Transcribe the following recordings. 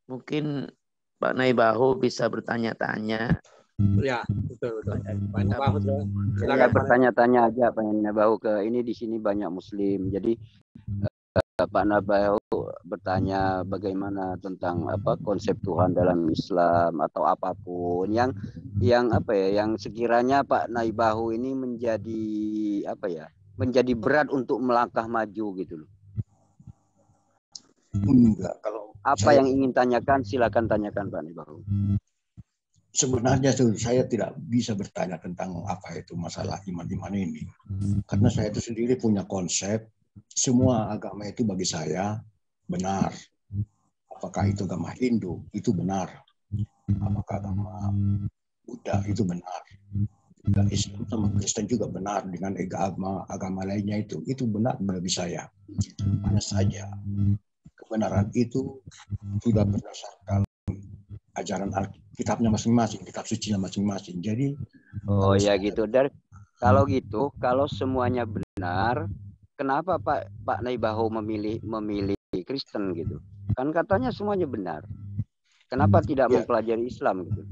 Mungkin Pak Naibahu bisa bertanya-tanya. Ya, betul. Pak Naibahu, Saya bertanya-tanya aja Pak Naibahu, ke ini di sini banyak Muslim. Jadi Pak Naibahu bertanya bagaimana tentang konsep Tuhan dalam Islam atau apapun yang sekiranya Pak Naibahu ini menjadi berat untuk melangkah maju gitu loh. Enggak, kalau apa yang ingin tanyakan silakan tanyakan Pak Naibahu. Sebenarnya saya tidak bisa bertanya tentang apa itu masalah iman-iman ini. Karena saya itu sendiri punya konsep, semua agama itu bagi saya benar. Apakah itu agama Hindu, itu benar. Apakah agama Buddha, itu benar. Dan Islam sama Kristen juga benar dengan agama lainnya itu benar bagi saya. Hanya saja kebenaran itu sudah berdasarkan ajaran kitabnya masing-masing, kitab sucinya masing-masing. Jadi kalau semuanya benar, kenapa Pak Naibahu memilih Kristen gitu? Kan katanya semuanya benar. Kenapa tidak mempelajari Islam gitu?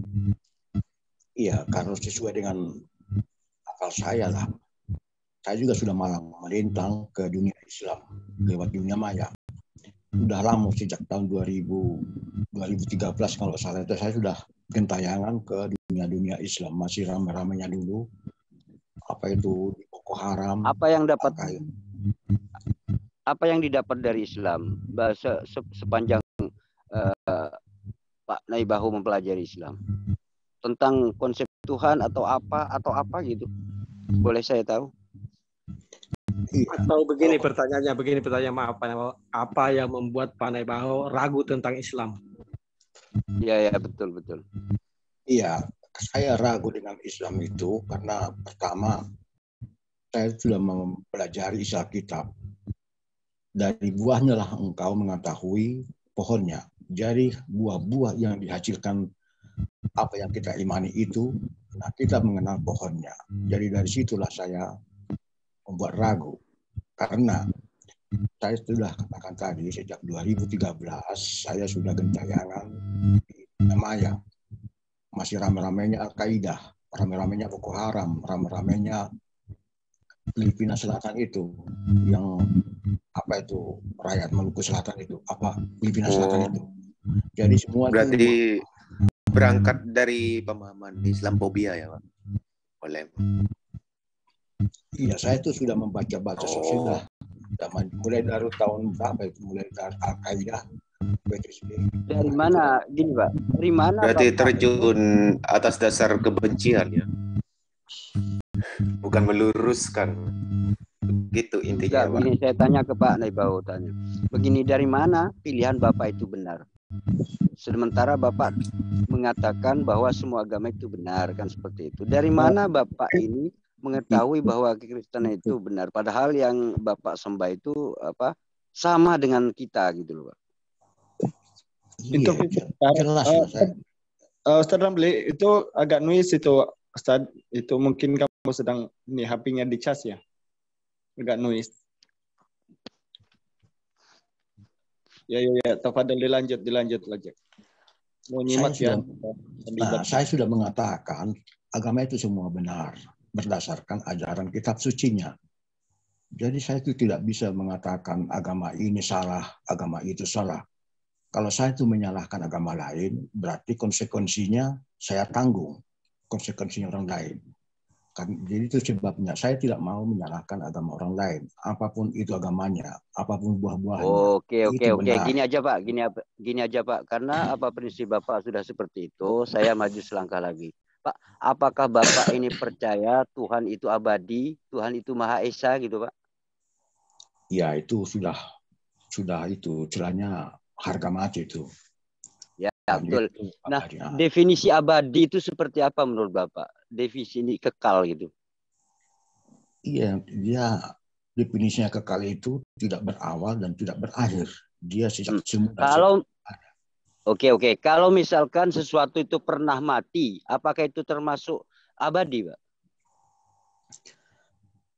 Iya, karena sesuai dengan akal saya lah. Saya juga sudah melintang ke dunia Islam lewat dunia maya. Sudah lama, sejak tahun 2013 kalau salah itu saya sudah gentayangan ke dunia Islam, masih ramai-ramainya dulu. Apa itu Boko Haram? Apa yang didapat dari Islam sepanjang Pak Naibahu mempelajari Islam? Tentang konsep Tuhan atau apa gitu? Boleh saya tahu? Atau pertanyaannya maaf Pak Naibahu, apa yang membuat Pak Naibahu ragu tentang Islam? Iya betul. Iya, saya ragu dengan Islam itu karena pertama saya sudah mempelajari isi Alkitab. Dari buahnya lah engkau mengetahui pohonnya. Jadi buah-buah yang dihasilkan apa yang kita imani itu, nah kita mengenal pohonnya. Jadi dari situlah saya membuat ragu. Karena saya sudah katakan tadi, sejak 2013 saya sudah gentayangan di Maya. Masih rame-ramenya Al-Qaeda, rame-ramenya Boko Haram, rame-ramenya Filipina Selatan itu, yang rakyat Maluku Selatan itu, Filipina Selatan itu. Jadi semua berarti berangkat dari pemahaman Islamophobia ya Pak? Boleh. Iya, saya itu sudah membaca-baca sudah mulai dari tahun berapa itu, mulai dari Al-Qaeda. Dari mana gini Pak? Dari mana? Berarti terjun atas dasar kebencian ya, bukan meluruskan. Gitu intinya. Begini saya tanya ke Pak Naibahu, begini, dari mana pilihan Bapak itu benar? Sementara Bapak mengatakan bahwa semua agama itu benar, kan seperti itu. Dari mana Bapak ini mengetahui bahwa Kristen itu benar, padahal yang Bapak sembah itu sama dengan kita gitu loh Pak? Itu jelas Ustaz Ramli, itu agak noise itu Ustaz, itu mungkin kamu sedang HP-nya dicas ya, agak noise. Ya, tafadhol dilanjut lagi. Mau nyimak ya. Saya sudah mengatakan agama itu semua benar berdasarkan ajaran kitab sucinya. Jadi saya itu tidak bisa mengatakan agama ini salah, agama itu salah. Kalau saya itu menyalahkan agama lain, berarti konsekuensinya saya tanggung, konsekuensinya orang lain. Jadi itu sebabnya saya tidak mau menyalahkan agama orang lain, apapun itu agamanya, apapun buah-buahnya. Oke. Gini aja Pak, karena prinsip Bapak sudah seperti itu, saya maju selangkah lagi. Pak, apakah Bapak ini percaya Tuhan itu abadi, Tuhan itu Maha Esa gitu Pak? Ya itu sudah itu celahnya harga mati itu. Ya betul. Nah, definisi abadi itu seperti apa menurut Bapak? Definisi kekal gitu. Iya, dia definisinya kekal itu tidak berawal dan tidak berakhir. Dia sejak semula. Oke. Kalau misalkan sesuatu itu pernah mati, apakah itu termasuk abadi, Pak?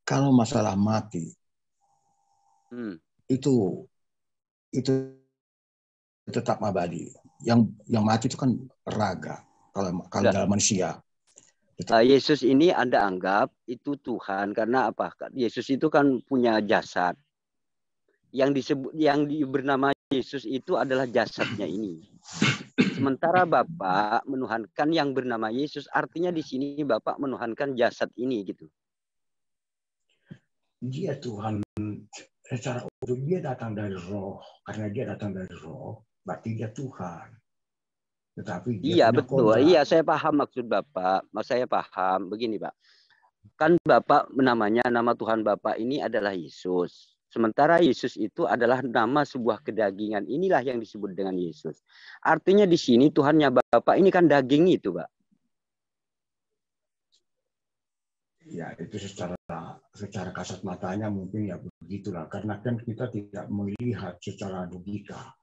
Kalau masalah mati, itu tetap abadi. Yang mati itu kan raga. Kalau dalam manusia. Yesus ini Anda anggap itu Tuhan karena apa? Yesus itu kan punya jasad. Yang bernama Yesus itu adalah jasadnya ini. Sementara Bapak menuhankan yang bernama Yesus, artinya di sini Bapak menuhankan jasad ini gitu. Dia Tuhan secara utuh, dia datang dari roh. Karena dia datang dari roh, berarti dia Tuhan. Tetapi dia iya betul, kodrat. iya saya paham maksud Bapak. Saya paham begini Pak. Kan Bapak nama Tuhan Bapak ini adalah Yesus. Sementara Yesus itu adalah nama sebuah kedagingan. Inilah yang disebut dengan Yesus. Artinya di sini Tuhannya Bapak ini kan daging itu, Pak. Ya itu secara kasat matanya mungkin ya begitulah. Karena kan kita tidak melihat secara logika.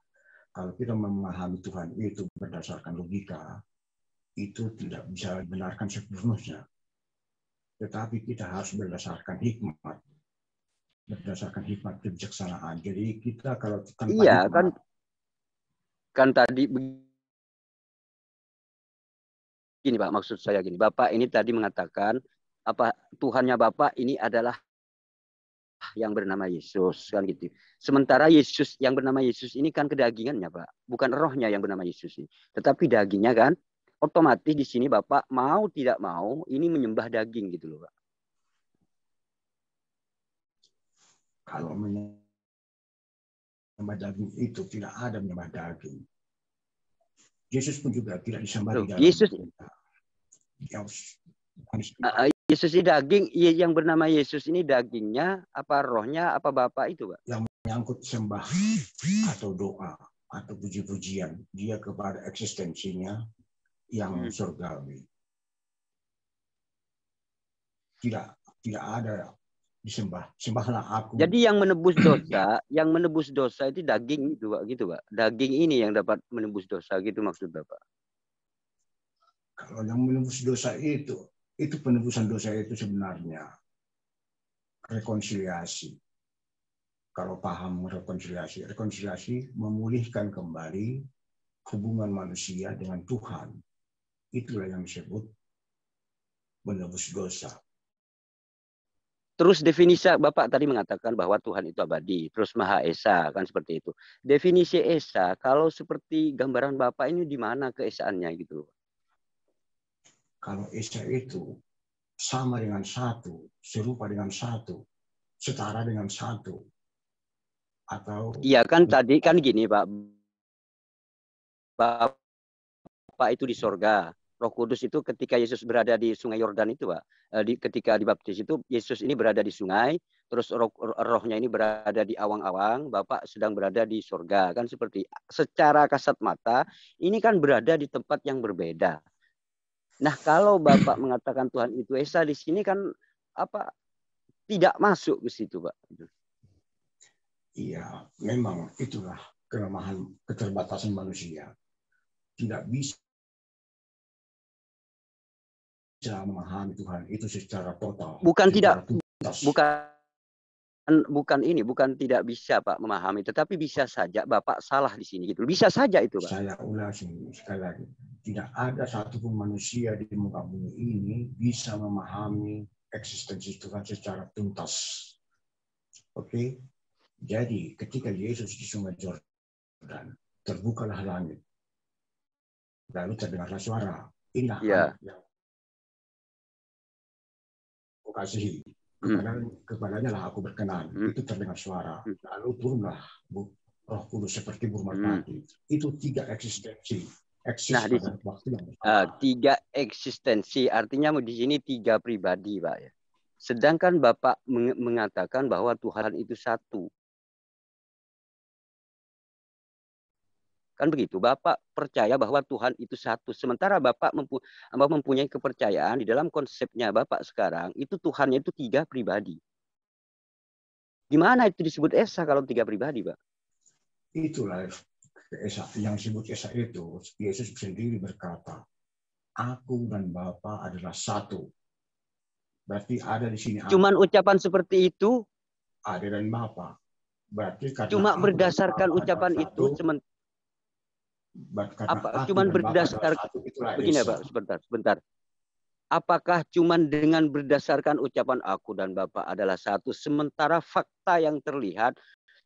Kalau kita memahami Tuhan itu berdasarkan logika, itu tidak bisa dibenarkan sepenuhnya. Tetapi kita harus berdasarkan hikmat. Berdasarkan hikmat kebijaksanaan. Jadi kita kalau tanpa iya, hikmat, kan tadi begini Pak, maksud saya gini. Bapak ini tadi mengatakan apa Tuhannya Bapak ini adalah yang bernama Yesus kan gitu. Sementara Yesus yang bernama Yesus ini kan kedagingannya Pak, bukan rohnya yang bernama Yesus ini, tetapi dagingnya kan. Otomatis di sini Bapak mau tidak mau ini menyembah daging gitu loh Pak. kalau menyembah daging itu tidak ada menyembah daging. Yesus pun juga tidak disembah di dalam Yesus Yesus ini daging, yang bernama Yesus ini dagingnya, apa rohnya, apa Bapak itu, Pak? Yang menyangkut sembah atau doa atau puji-pujian dia kepada eksistensinya yang surgawi. Tidak ada disembah. Sembahlah aku. Jadi yang menebus dosa itu daging itu, Pak, gitu, Pak. Daging ini yang dapat menebus dosa gitu maksud Bapak. Kalau yang menebus dosa itu penebusan dosa itu sebenarnya rekonsiliasi. Kalau paham rekonsiliasi memulihkan kembali hubungan manusia dengan Tuhan. Itulah yang disebut menebus dosa. Terus definisi Bapak tadi mengatakan bahwa Tuhan itu abadi, terus Maha Esa, kan seperti itu. Definisi Esa, kalau seperti gambaran Bapak ini di mana keesaannya gitu? Kalau Esa itu sama dengan satu, serupa dengan satu, setara dengan satu. Atau iya kan tadi kan gini Pak. Bapak itu di sorga. Roh Kudus itu ketika Yesus berada di Sungai Yordan itu, Pak. Ketika dibaptis itu Yesus ini berada di sungai, terus rohnya ini berada di awang-awang, Bapak sedang berada di sorga, kan seperti secara kasat mata ini kan berada di tempat yang berbeda. Nah, kalau Bapak mengatakan Tuhan itu Esa di sini kan apa tidak masuk ke situ, Pak. Iya, memang itulah kelemahan keterbatasan manusia. Tidak bisa memahami Tuhan itu secara total. Bukan tidak bisa Pak memahami, tetapi bisa saja Bapak salah di sini gitu. Bisa saja itu, Pak. Saya ulangi sekali lagi. Tidak ada satupun manusia di muka bumi ini bisa memahami eksistensi Tuhan secara tuntas. Oke? Jadi ketika Yesus di Sungai Yordan, terbukalah langit. Lalu terdengarlah suara. Inilah anak yang aku kasihi. Kepadanya lah aku berkenan. Itu terdengar suara. Lalu turunlah Roh Kudus seperti burung merpati. Itu tiga eksistensi. Nah, tiga eksistensi artinya di sini tiga pribadi, Pak. Sedangkan Bapak mengatakan bahwa Tuhan itu satu. Kan begitu, Bapak percaya bahwa Tuhan itu satu. Sementara Bapak mempunyai kepercayaan di dalam konsepnya Bapak sekarang, itu Tuhannya itu tiga pribadi. Gimana itu disebut Esa kalau tiga pribadi, Pak? Itulah Esa, yang disebut Esa itu, Yesus sendiri berkata, aku dan Bapa adalah satu. Berarti ada di sini. Cuman ucapan seperti itu? Ada dan Bapa. Berarti cuma berdasarkan ucapan itu, Karena Apa aku cuman dan Bapa adalah berdasar satu, itulah begini ya Esa. Pak, sebentar. Apakah cuman dengan berdasarkan ucapan aku dan Bapak adalah satu, sementara fakta yang terlihat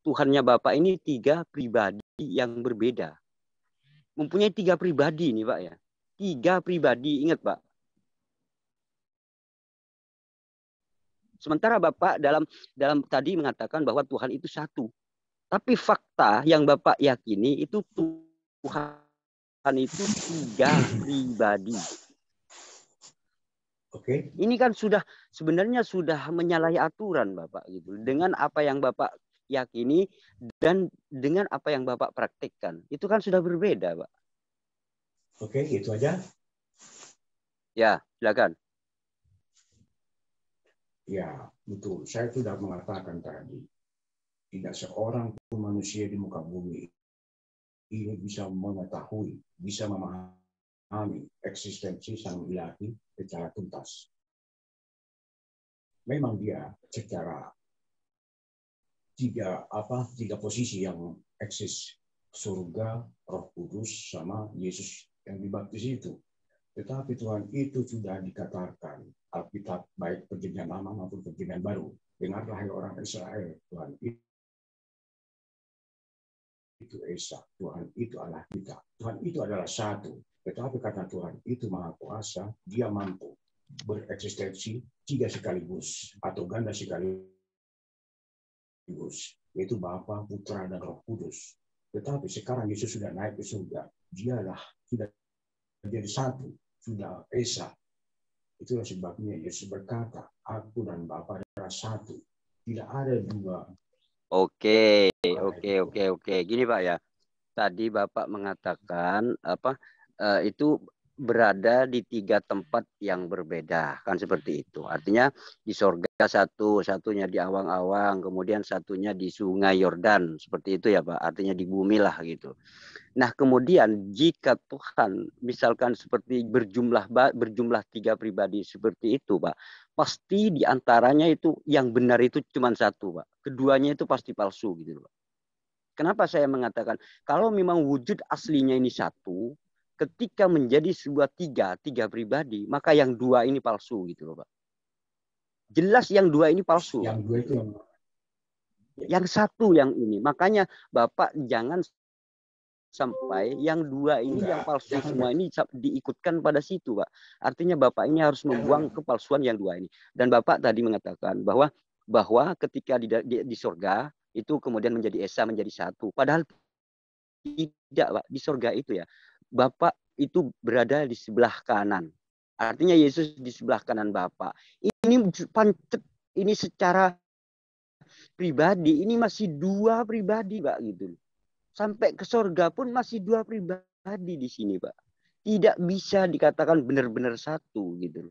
Tuhannya Bapak ini 3 pribadi yang berbeda. Mempunyai 3 pribadi nih Pak ya. 3 pribadi, ingat Pak. Sementara Bapak dalam tadi mengatakan bahwa Tuhan itu satu. Tapi fakta yang Bapak yakini itu Tuhan itu 3 pribadi. Oke. Ini kan sebenarnya sudah menyalahi aturan Bapak gitu. Dengan apa yang Bapak yakini dan dengan apa yang Bapak praktikkan. Itu kan sudah berbeda, Pak. Oke, itu aja. Ya, silakan. Ya, betul. Saya sudah mengatakan tadi, tidak seorang pun manusia di muka bumi ini bisa mengetahui, bisa memahami eksistensi sang ilahi secara tuntas. Memang dia secara tiga posisi yang eksis, surga, Roh Kudus, sama Yesus yang dibaptis itu. Tetapi Tuhan itu sudah dikatakan Alkitab baik Perjanjian Lama maupun Perjanjian Baru. Dengarlah hai orang Israel, Tuhan itu Esa, Tuhan itu Allah kita. Tuhan itu adalah satu. Tetapi karena Tuhan itu Maha Kuasa, dia mampu bereksistensi 3 sekaligus atau ganda sekaligus, yaitu Bapa, Putra, dan Roh Kudus. Tetapi sekarang Yesus sudah naik ke surga. Dialah sudah menjadi satu, sudah Esa. Itulah sebabnya Yesus berkata, aku dan Bapa adalah satu. Tidak ada 2. Oke. Gini Pak ya. Tadi Bapak mengatakan itu berada di 3 tempat yang berbeda, kan seperti itu. Artinya di sorga satunya di awang-awang, kemudian satunya di sungai Yordan, seperti itu ya Pak. Artinya di bumi lah gitu. Nah kemudian jika Tuhan misalkan seperti berjumlah 3 pribadi seperti itu Pak, pasti diantaranya itu yang benar itu cuma satu Pak. Keduanya itu pasti palsu gitu Pak. Kenapa saya mengatakan kalau memang wujud aslinya ini satu, ketika menjadi sebuah tiga pribadi, maka yang 2 ini palsu gitu loh Pak. Jelas yang 2 ini palsu. Yang 2 itu yang 1 yang ini. Makanya Bapak jangan sampai yang 2 ini yang palsu semua ini diikutkan pada situ Pak. Artinya Bapak ini harus membuang kepalsuan yang 2 ini. Dan Bapak tadi mengatakan bahwa ketika di surga itu kemudian menjadi Esa, menjadi satu. Padahal tidak Pak, di surga itu ya. Bapak itu berada di sebelah kanan. Artinya Yesus di sebelah kanan Bapak. Ini secara pribadi, ini masih 2 pribadi Pak gitu. Sampai ke surga pun masih 2 pribadi di sini Pak. Tidak bisa dikatakan benar-benar satu gitu.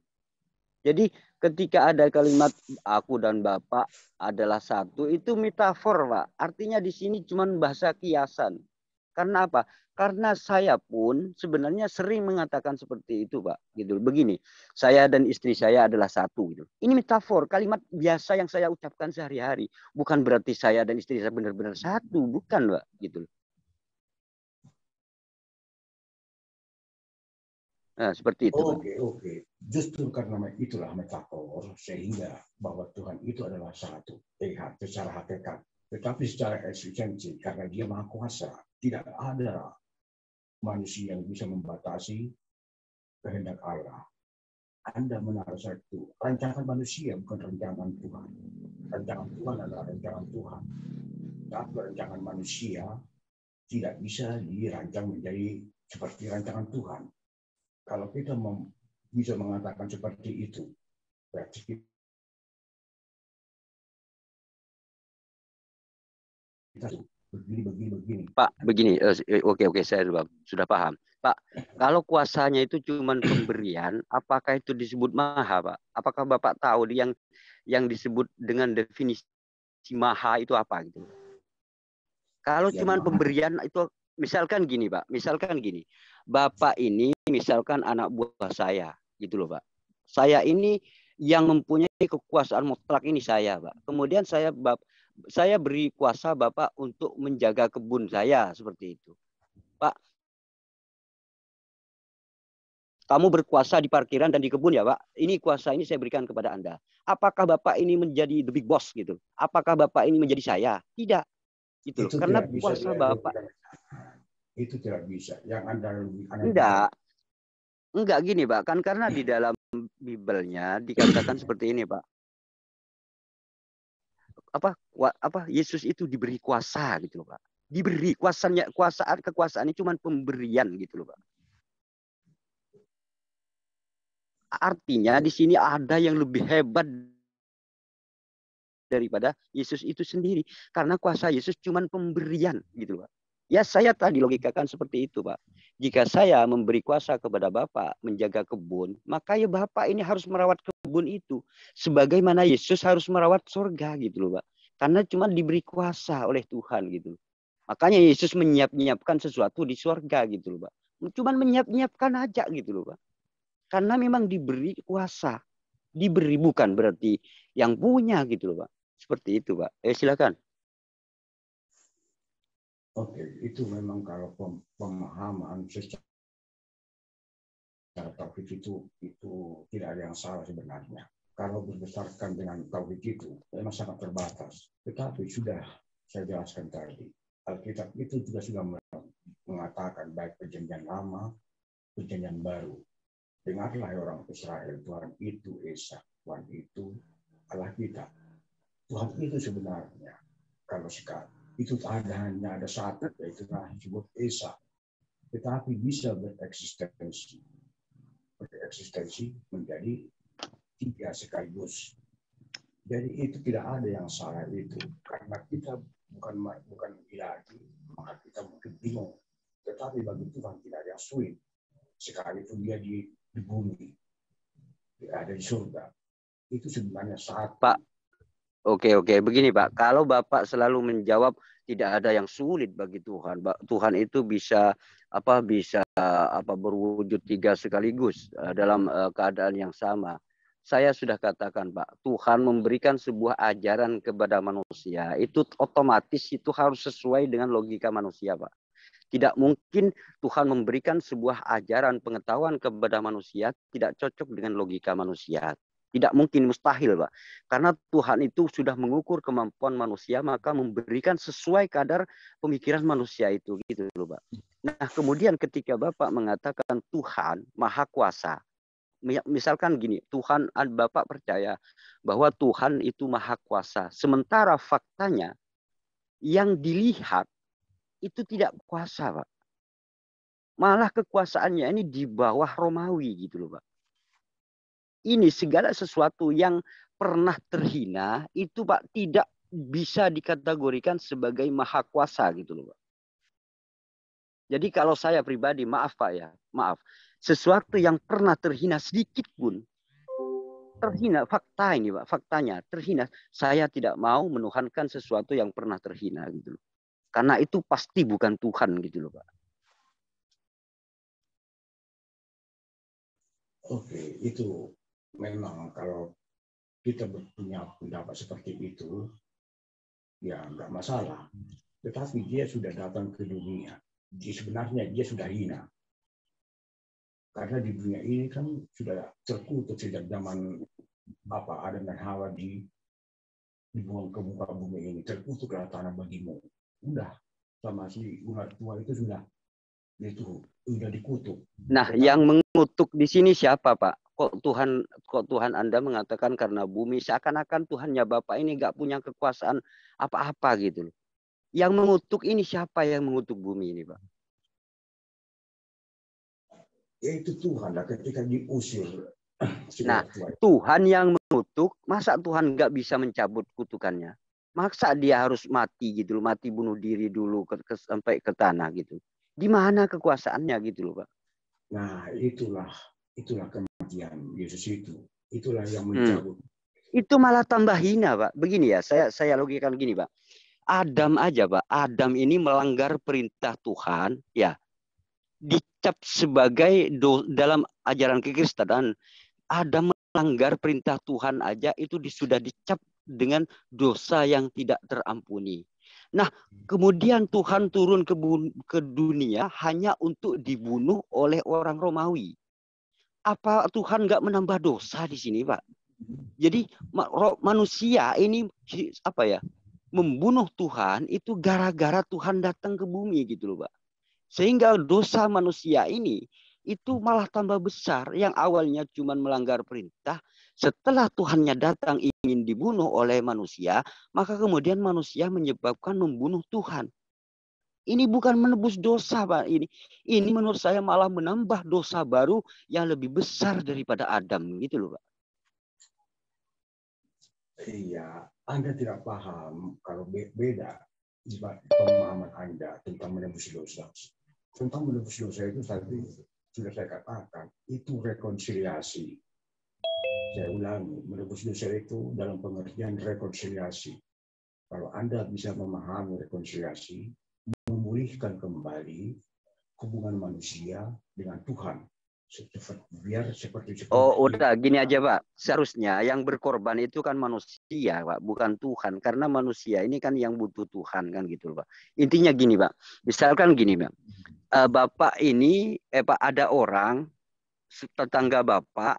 Jadi ketika ada kalimat aku dan Bapak adalah satu, itu metafor Pak. Artinya di sini cuma bahasa kiasan. Karena apa? Karena saya pun sebenarnya sering mengatakan seperti itu Pak. Gitu. Begini, saya dan istri saya adalah satu. Gitu. Ini metafor, kalimat biasa yang saya ucapkan sehari-hari. Bukan berarti saya dan istri saya benar-benar satu. Bukan Pak. Gitu. Nah, seperti itu. Oke. Justru karena itulah metafor, sehingga bahwa Tuhan itu adalah satu. Secara hakikat. Tetapi secara eksistensi, karena dia Maha Kuasa, tidak ada manusia yang bisa membatasi kehendak Allah. Anda menaruh satu rancangan manusia, bukan rancangan Tuhan. Rancangan Tuhan adalah rancangan Tuhan. Tapi rancangan manusia tidak bisa dirancang menjadi seperti rancangan Tuhan. Kalau kita bisa mengatakan seperti itu, berarti kita begini. Pak, begini, oke, saya sudah paham. Pak, kalau kuasanya itu cuma pemberian, apakah itu disebut maha, Pak? Apakah Bapak tahu yang disebut dengan definisi maha itu apa gitu? Kalau Ya, cuma maha. pemberian itu, misalkan gini, Pak, Bapak ini misalkan anak buah saya, gitu loh, Pak. Saya ini yang mempunyai kekuasaan mutlak ini saya, Pak. Kemudian saya beri kuasa Bapak untuk menjaga kebun saya seperti itu. Pak, kamu berkuasa di parkiran dan di kebun ya Pak. Ini kuasa ini saya berikan kepada Anda. Apakah Bapak ini menjadi the big boss gitu? Apakah Bapak ini menjadi saya? Tidak. Gitu loh. Itu Karena tidak bisa kuasa Bapak. Itu tidak bisa. Yang Anda Enggak gini Pak. Kan karena di dalam Bibelnya dikatakan seperti ini Pak. Yesus itu diberi kuasa gitu loh Pak. Diberi kekuasaan ini cuma pemberian gitu loh Pak. Artinya di sini ada yang lebih hebat daripada Yesus itu sendiri. Karena kuasa Yesus cuma pemberian gitu Pak. Ya saya tadi logikakan seperti itu Pak. Jika saya memberi kuasa kepada Bapak menjaga kebun, maka ya Bapak ini harus merawat kebun itu. Sebagaimana Yesus harus merawat surga gitu loh Pak. Karena cuma diberi kuasa oleh Tuhan gitu. Makanya Yesus menyiapkan sesuatu di surga gitu loh Pak. Cuma menyiapkan aja gitu loh Pak. Karena memang diberi kuasa. Diberi bukan berarti yang punya gitu loh Pak. Seperti itu Pak. Silakan. Oke, itu memang kalau pemahaman secara tauhid itu tidak ada yang salah sebenarnya. Kalau berdasarkan dengan tauhid itu memang sangat terbatas. Tetapi sudah saya jelaskan tadi, Alkitab itu juga sudah mengatakan baik perjanjian lama, perjanjian baru. Dengarlah orang Israel, Tuhan itu Esa, Tuhan itu Allah kita. Tuhan itu sebenarnya, kalau sekarang, itu hanya ada satu, yaitu disebut Esa. Tetapi bisa bereksistensi menjadi tiga sekaligus. Jadi itu tidak ada yang salah itu. Karena kita bukan ilahi, maka kita mungkin bingung. Tetapi bagi Tuhan tidak ada yang sulit. Sekalipun dia di bumi, ada di surga, itu sebenarnya saat Pak. Oke, begini Pak. Kalau Bapak selalu menjawab tidak ada yang sulit bagi Tuhan, Tuhan itu bisa berwujud tiga sekaligus dalam keadaan yang sama. Saya sudah katakan Pak, Tuhan memberikan sebuah ajaran kepada manusia, itu otomatis itu harus sesuai dengan logika manusia Pak. Tidak mungkin Tuhan memberikan sebuah ajaran pengetahuan kepada manusia tidak cocok dengan logika manusia. Tidak mungkin, mustahil Pak. Karena Tuhan itu sudah mengukur kemampuan manusia, maka memberikan sesuai kadar pemikiran manusia itu. Gitu loh Pak. Nah kemudian ketika Bapak mengatakan Tuhan Maha Kuasa, misalkan gini, Tuhan Bapak percaya bahwa Tuhan itu Maha Kuasa. Sementara faktanya yang dilihat itu tidak kuasa Pak. Malah kekuasaannya ini di bawah Romawi gitu loh Pak. Ini segala sesuatu yang pernah terhina itu Pak tidak bisa dikategorikan sebagai maha kuasa gitu loh Pak. Jadi kalau saya pribadi, maaf Pak ya, maaf. Sesuatu yang pernah terhina sedikit pun, terhina, fakta ini Pak, faktanya terhina. Saya tidak mau menuhankan sesuatu yang pernah terhina gitu loh. Karena itu pasti bukan Tuhan gitu loh Pak. Oke, itu memang kalau kita punya pendapat seperti itu, ya nggak masalah. Tetapi dia sudah datang ke dunia. Sebenarnya dia sudah hina. Karena di dunia ini kan sudah terkutuk sejak zaman Adam dan Hawa dibuang ke muka bumi ini. Terkutuklah tanah bagimu. Udah, sama si ular tua itu sudah dikutuk. Nah, yang mengutuk di sini siapa Pak? Kok Tuhan Anda mengatakan karena bumi, seakan-akan Tuhannya Bapak ini nggak punya kekuasaan apa-apa gitu loh. Yang mengutuk ini siapa yang mengutuk bumi ini Pak? Yaitu Tuhan lah ketika diusir. Nah, Tuhan yang mengutuk, masa Tuhan nggak bisa mencabut kutukannya? Masa dia harus mati gitu loh, mati bunuh diri dulu sampai ke tanah gitu. Di mana kekuasaannya gitu loh Pak? Nah, itulah kematian Yesus itu. Itulah yang mencabut. Itu malah tambah hina Pak. Begini ya, saya logikakan gini Pak. Adam aja Pak, Adam ini melanggar perintah Tuhan, ya. Dicap sebagai dalam ajaran kekristenan, Adam melanggar perintah Tuhan aja itu sudah dicap dengan dosa yang tidak terampuni. Nah, kemudian Tuhan turun ke dunia hanya untuk dibunuh oleh orang Romawi. apa Tuhan nggak menambah dosa di sini, Pak? Jadi manusia ini apa ya? Membunuh Tuhan itu gara-gara Tuhan datang ke bumi gitu loh, Pak. Sehingga dosa manusia ini itu malah tambah besar. Yang awalnya cuma melanggar perintah, setelah Tuhannya datang ingin dibunuh oleh manusia, maka kemudian manusia menyebabkan membunuh Tuhan. Ini bukan menebus dosa, Pak. Ini menurut saya malah menambah dosa baru yang lebih besar daripada Adam, gitu loh, Pak. Iya, Anda tidak paham kalau beda pemahaman Anda tentang menebus dosa. Tentang menebus dosa itu tadi sudah saya katakan, itu rekonsiliasi. Saya ulangi, menebus dosa itu dalam pengertian rekonsiliasi. Kalau Anda bisa memahami rekonsiliasi, memulihkan kembali hubungan manusia dengan Tuhan. Biar seperti udah gini aja, Pak. Seharusnya yang berkorban itu kan manusia, Pak, bukan Tuhan. Karena manusia ini kan yang butuh Tuhan kan gitu, Pak. Intinya gini, Pak. Misalkan gini, Pak. Bapak ini, Pak, ada orang tetangga Bapak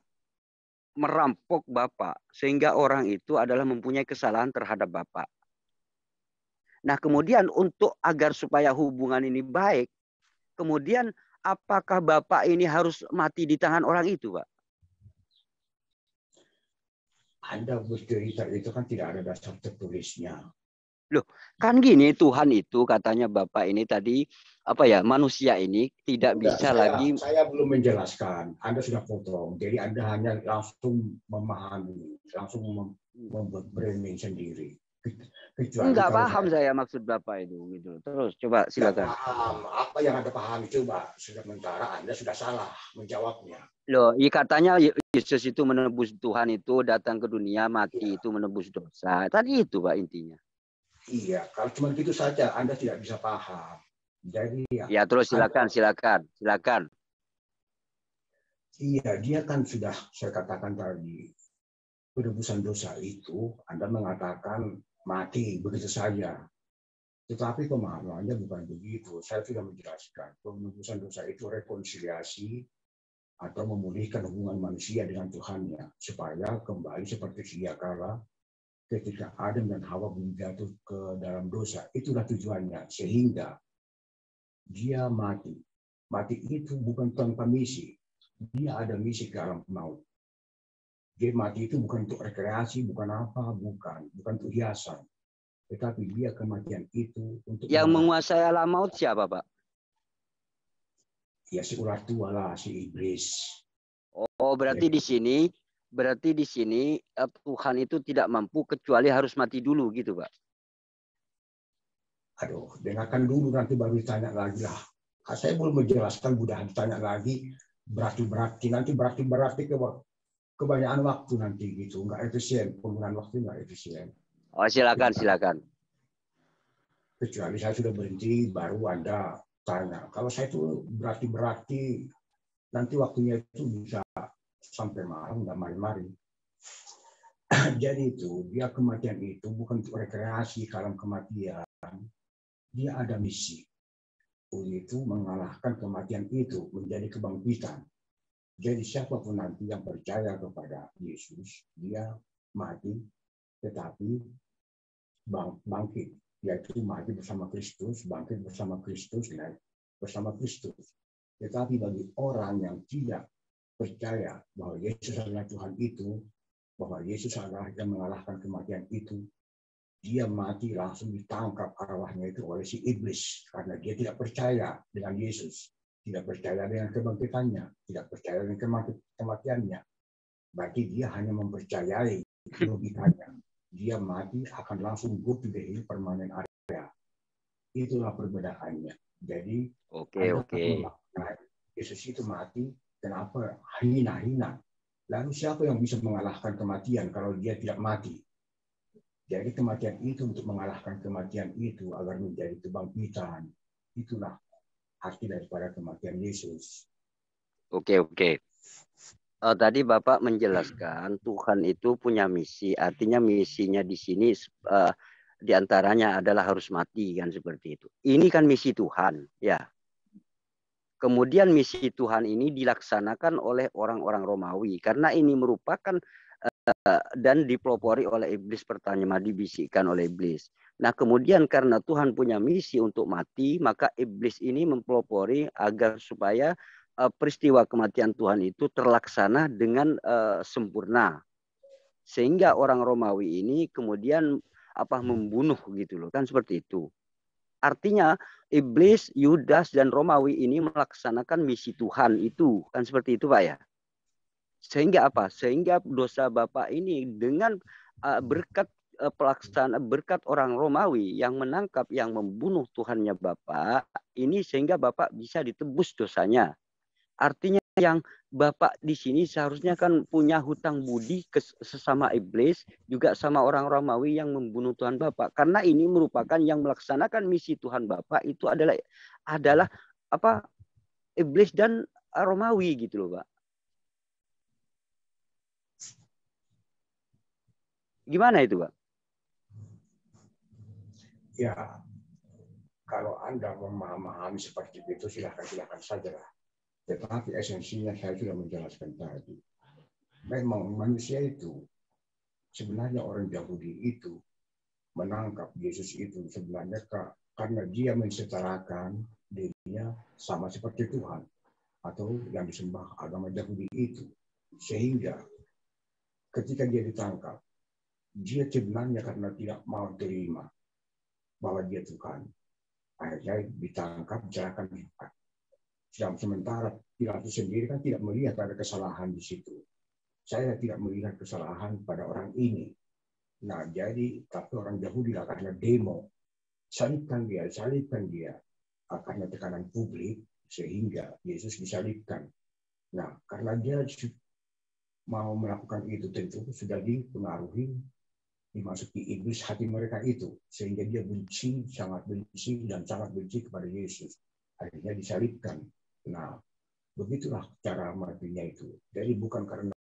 merampok Bapak sehingga orang itu adalah mempunyai kesalahan terhadap Bapak. Nah, kemudian untuk agar supaya hubungan ini baik, kemudian apakah Bapak ini harus mati di tangan orang itu, Pak? Anda bercerita itu kan tidak ada dasar tertulisnya. Loh, kan gini, Tuhan itu katanya Bapak ini tadi, apa ya, manusia ini tidak bisa lagi. Saya belum menjelaskan, Anda sudah potong. Jadi Anda hanya langsung memahami, langsung membuat branding sendiri. Enggak paham saya maksud Bapak itu gitu. Terus coba silakan. Paham. Apa yang Anda pahami coba. Sementara Anda sudah salah menjawabnya. Loh, katanya Yesus itu menebus, Tuhan itu datang ke dunia mati itu menebus dosa. Tadi itu, Pak, intinya. Iya, kalau cuma gitu saja Anda tidak bisa paham. Jadi ya terus silakan. Iya, dia kan sudah saya katakan tadi, penebusan dosa itu Anda mengatakan mati begitu saja. Tetapi pemahamannya bukan begitu. Saya sudah menjelaskan penebusan dosa itu rekonsiliasi atau memulihkan hubungan manusia dengan Tuhannya supaya kembali seperti sedia kala ketika Adam dan Hawa jatuh ke dalam dosa. Itulah tujuannya, sehingga dia mati. Mati itu bukan tanpa misi. Dia ada misi ke alam maut. Dia mati itu bukan untuk rekreasi, bukan apa, bukan untuk hiasan. Tetapi dia kematian itu untuk yang menguasai alam maut siapa, Pak? Ya si ular tua lah, si iblis. Oh, berarti di sini Tuhan itu tidak mampu kecuali harus mati dulu gitu, Pak. Aduh, dengarkan dulu nanti baru ditanya lagi lah. Saya belum menjelaskan, mudah ditanya lagi. Berarti kebanyakan waktu nanti gitu, nggak efisien, penggunaan waktu nggak efisien. Oh, silakan. Kecuali saya sudah berhenti, baru Anda tanya. Kalau saya itu berarti nanti waktunya itu bisa sampai malam, nggak mari-mari. Jadi itu, dia kematian itu bukan untuk rekreasi, kalau kematian. Dia ada misi. Itu mengalahkan kematian itu menjadi kebangkitan. Jadi siapapun nanti yang percaya kepada Yesus, dia mati, tetapi bangkit. Yaitu mati bersama Kristus, bangkit bersama Kristus, naik bersama Kristus. Tetapi bagi orang yang tidak percaya bahwa Yesus adalah Tuhan itu, bahwa Yesus adalah yang mengalahkan kematian itu, dia mati langsung ditangkap arwahnya itu oleh si iblis. Karena dia tidak percaya dengan Yesus, tidak percaya dengan kebangkitannya, tidak percaya dengan kematiannya. Berarti dia hanya mempercayai logikanya. Dia mati akan langsung go to the hill permanent area. Itulah perbedaannya. Jadi, oke. Yesus itu mati, kenapa hina-hina? Lalu siapa yang bisa mengalahkan kematian kalau dia tidak mati? Jadi kematian itu untuk mengalahkan kematian itu agar menjadi kebangkitan. Itulah arti daripada kematian Yesus. Oke. Tadi Bapak menjelaskan Tuhan itu punya misi. Artinya misinya di sini diantaranya adalah harus mati kan seperti itu. Ini kan misi Tuhan, ya. Kemudian misi Tuhan ini dilaksanakan oleh orang-orang Romawi karena ini merupakan dan dipelopori oleh iblis, pertanyaan dibisikkan oleh iblis. Nah, kemudian karena Tuhan punya misi untuk mati, maka iblis ini mempelopori agar supaya peristiwa kematian Tuhan itu terlaksana dengan sempurna. Sehingga orang Romawi ini kemudian membunuh gitu loh, kan seperti itu. Artinya iblis, Yudas dan Romawi ini melaksanakan misi Tuhan itu, kan seperti itu Pak ya. Sehingga apa? Sehingga dosa Bapak ini dengan berkat berkat orang Romawi yang menangkap, yang membunuh Tuhannya Bapak, ini sehingga Bapak bisa ditebus dosanya. Artinya yang Bapak di sini seharusnya kan punya hutang budi ke sesama iblis, juga sama orang Romawi yang membunuh Tuhan Bapak. Karena ini merupakan yang melaksanakan misi Tuhan Bapak itu adalah iblis dan Romawi gitu loh, Pak. Gimana itu, Pak? Ya, kalau Anda memahami seperti itu, silakan saja lah. Tetapi esensinya saya sudah menjelaskan tadi. Memang manusia itu, sebenarnya orang Yahudi itu menangkap Yesus itu sebenarnya karena dia mensetarakan dirinya sama seperti Tuhan atau yang disembah agama Yahudi itu. Sehingga ketika dia ditangkap, dia sebenarnya karena tidak mau terima bahwa dia Tuhan, akhirnya ditangkap, diserahkan. Sedang sementara Pilatus sendiri kan tidak melihat ada kesalahan di situ. Saya tidak melihat kesalahan pada orang ini. Nah, jadi tapi orang Yahudi lah karena demo, salibkan dia, karena tekanan publik sehingga Yesus disalibkan. Nah, karena dia mau melakukan itu tentu sudah dipengaruhi, dimasuki iblis hati mereka itu, sehingga dia benci, sangat benci dan sangat benci kepada Yesus. Akhirnya disalibkan. Nah, begitulah cara matinya itu. Jadi bukan karena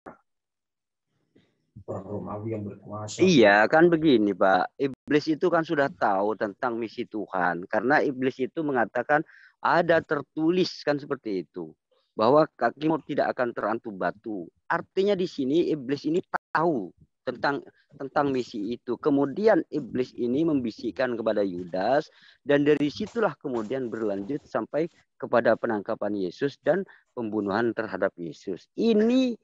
orang Romawi yang berkuasa. Iya, kan begini Pak. Iblis itu kan sudah tahu tentang misi Tuhan. Karena iblis itu mengatakan ada tertulis kan seperti itu. Bahwa kakimu tidak akan terantum batu. Artinya di sini iblis ini tahu tentang misi itu. Kemudian iblis ini membisikkan kepada Yudas. Dan dari situlah kemudian berlanjut sampai kepada penangkapan Yesus dan pembunuhan terhadap Yesus. Ini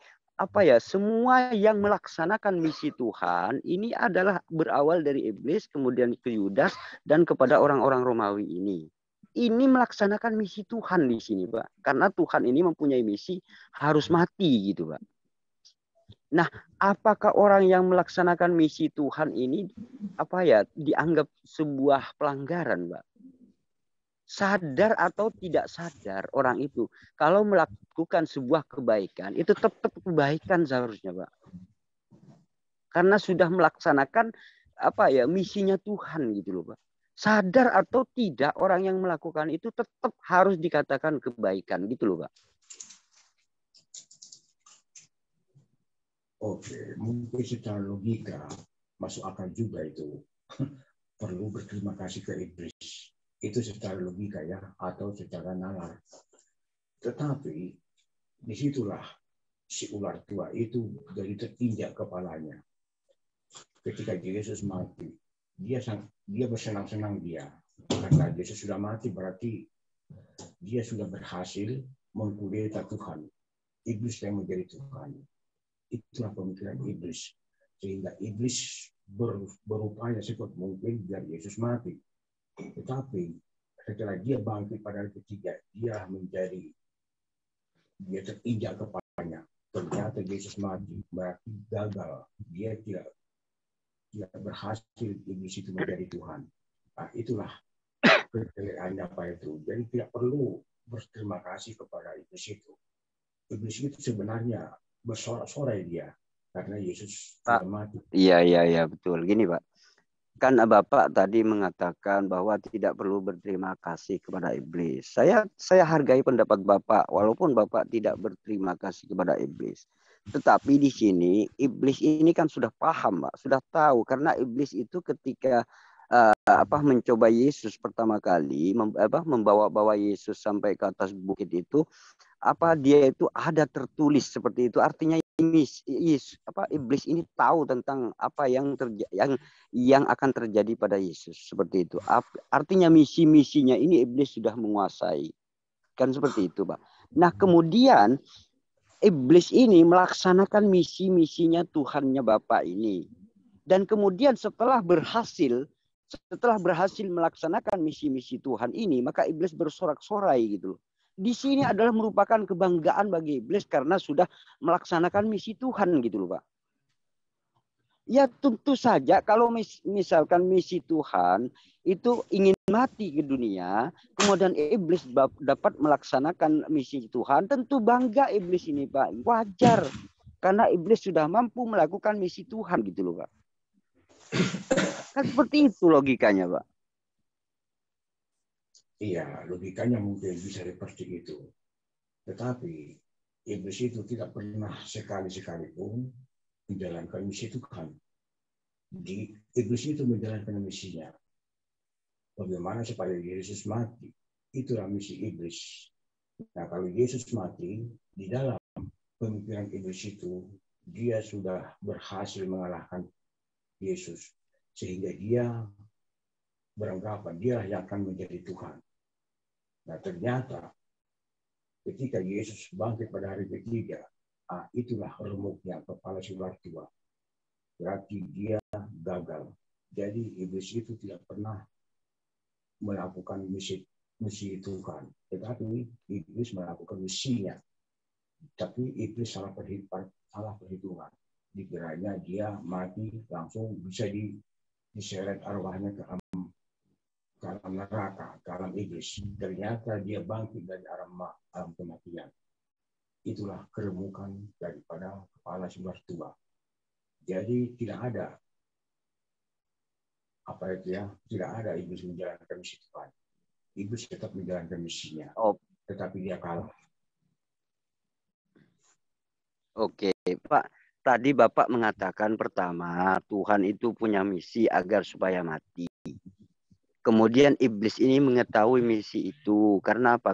semua yang melaksanakan misi Tuhan ini adalah berawal dari iblis, kemudian ke Yudas dan kepada orang-orang Romawi ini. Ini melaksanakan misi Tuhan di sini, Pak. Karena Tuhan ini mempunyai misi harus mati gitu, Pak. Nah, apakah orang yang melaksanakan misi Tuhan ini dianggap sebuah pelanggaran, Pak? Sadar atau tidak sadar orang itu kalau melakukan sebuah kebaikan itu tetap kebaikan seharusnya, Pak. Karena sudah melaksanakan misinya Tuhan gitu loh, Pak. Sadar atau tidak orang yang melakukan itu tetap harus dikatakan kebaikan gitu loh, Pak. Oke, mungkin secara logika masuk akal juga itu. Perlu berterima kasih ke iblis. Itu secara logika ya, atau secara nalar. Tetapi disitulah si ular tua itu dari terinjak kepalanya. Ketika Yesus mati, dia bersenang-senang dia. Karena Yesus sudah mati berarti dia sudah berhasil mengkudeta Tuhan. Iblis yang menjadi Tuhan. Itulah pemikiran iblis. Sehingga iblis berupaya sekuat mungkin biar Yesus mati. Tetapi setelah dia bangkit pada hari ketiga, dia terinjak kepalanya. Ternyata Yesus mati, berarti gagal. Dia tidak berhasil iblis itu menjadi Tuhan. Nah, itulah kejelekannya itu. Jadi tidak perlu berterima kasih kepada iblis itu. Iblis itu sebenarnya bersorak-sorai dia karena Yesus sudah mati. Iya betul. Gini Pak. Kan Bapak tadi mengatakan bahwa tidak perlu berterima kasih kepada iblis. Saya hargai pendapat Bapak, walaupun Bapak tidak berterima kasih kepada iblis. Tetapi di sini, iblis ini kan sudah paham, Pak. Sudah tahu, karena iblis itu ketika mencoba Yesus pertama kali, membawa Yesus sampai ke atas bukit itu, dia itu ada tertulis seperti itu. Artinya iblis ini tahu tentang apa yang akan terjadi pada Yesus seperti itu. Artinya misinya ini iblis sudah menguasai. Kan seperti itu, Pak. Nah, kemudian iblis ini melaksanakan misinya Tuhannya Bapa ini. Dan kemudian setelah berhasil melaksanakan misi Tuhan ini, maka iblis bersorak-sorai gitu. Di sini adalah merupakan kebanggaan bagi iblis karena sudah melaksanakan misi Tuhan gitu loh, Pak. Ya tentu saja kalau misalkan misi Tuhan itu ingin mati ke dunia, kemudian iblis dapat melaksanakan misi Tuhan, tentu bangga iblis ini, Pak. Wajar. Karena iblis sudah mampu melakukan misi Tuhan gitu loh, Pak. Kan seperti itu logikanya, Pak. Iya, logikanya mungkin bisa seperti itu. Tetapi iblis itu tidak pernah sekali-sekali pun menjalankan misi Tuhan. Iblis itu menjalankan misinya. Bagaimana supaya Yesus mati? Itulah misi iblis. Nah, kalau Yesus mati, di dalam pemikiran iblis itu, dia sudah berhasil mengalahkan Yesus. Sehingga dia beranggapan dia yang akan menjadi Tuhan. Nah, ternyata ketika Yesus bangkit pada hari ketiga, itulah remuknya kepala si tua. Berarti dia gagal. Jadi iblis itu tidak pernah melakukan misi Tuhan. Tetapi iblis melakukan misinya. Tapi iblis salah perhitungan. Dikiranya dia mati langsung bisa diseret arwahnya ke alam neraka, ke alam iblis. Ternyata dia bangkit dari alam kematian. Itulah keremukan daripada kepala si tua. Jadi tidak ada tidak ada iblis menjalankan misi Tuhan. Iblis tetap menjalankan misinya, tetapi dia kalah. Oke, Pak. Tadi Bapak mengatakan pertama, Tuhan itu punya misi agar supaya mati. Kemudian iblis ini mengetahui misi itu. Karena apa?